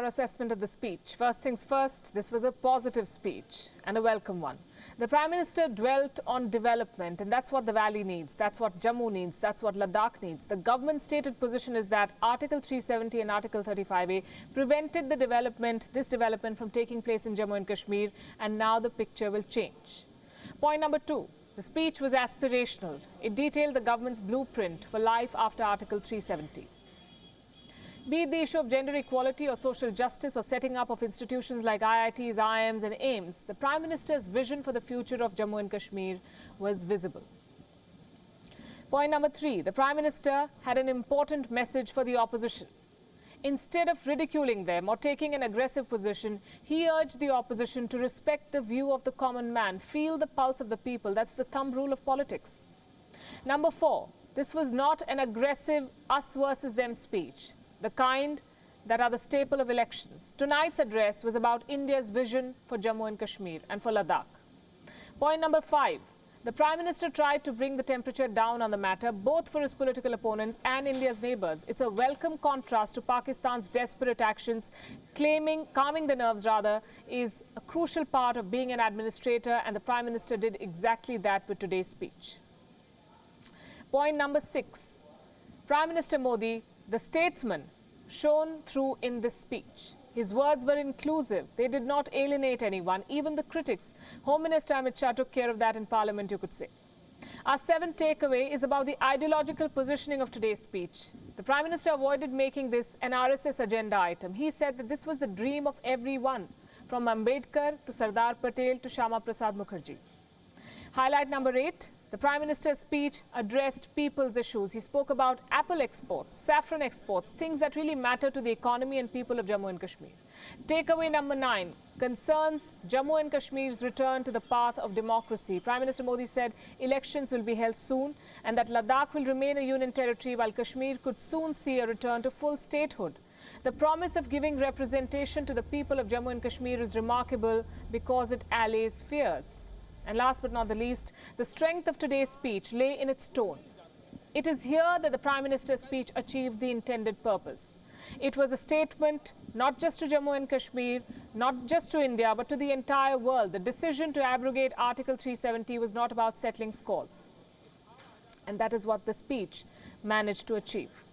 our assessment of the speech. First things first, this was a positive speech and a welcome one. The Prime Minister dwelt on development, and that's what the Valley needs, that's what Jammu needs, that's what Ladakh needs. The government's stated position is that Article 370 and Article 35A prevented this development from taking place in Jammu and Kashmir, and now the picture will change. Point number 2. The speech was aspirational. It detailed the government's blueprint for life after Article 370. Be it the issue of gender equality or social justice or setting up of institutions like IITs, IIMs and AIMS, the Prime Minister's vision for the future of Jammu and Kashmir was visible. Point number 3. The Prime Minister had an important message for the opposition. Instead of ridiculing them or taking an aggressive position, he urged the opposition to respect the view of the common man, feel the pulse of the people. That's the thumb rule of politics. Number 4. This was not an aggressive us versus them speech, the kind that are the staple of elections. Tonight's address was about India's vision for Jammu and Kashmir and for Ladakh. Point number 5. The Prime Minister tried to bring the temperature down on the matter, both for his political opponents and India's neighbours. It's a welcome contrast to Pakistan's desperate actions. Calming the nerves is a crucial part of being an administrator, and the Prime Minister did exactly that with today's speech. Point number 6. Prime Minister Modi, the statesman, shone through in this speech. His words were inclusive. They did not alienate anyone, even the critics. Home Minister Amit Shah took care of that in Parliament, you could say. Our 7th takeaway is about the ideological positioning of today's speech. The Prime Minister avoided making this an RSS agenda item. He said that this was the dream of everyone, from Ambedkar to Sardar Patel to Shyama Prasad Mukherjee. Highlight number 8. The Prime Minister's speech addressed people's issues. He spoke about apple exports, saffron exports, things that really matter to the economy and people of Jammu and Kashmir. Takeaway number 9 concerns Jammu and Kashmir's return to the path of democracy. Prime Minister Modi said elections will be held soon and that Ladakh will remain a union territory while Kashmir could soon see a return to full statehood. The promise of giving representation to the people of Jammu and Kashmir is remarkable because it allays fears. And last but not the least, the strength of today's speech lay in its tone. It is here that the Prime Minister's speech achieved the intended purpose. It was a statement not just to Jammu and Kashmir, not just to India, but to the entire world. The decision to abrogate Article 370 was not about settling scores. And that is what the speech managed to achieve.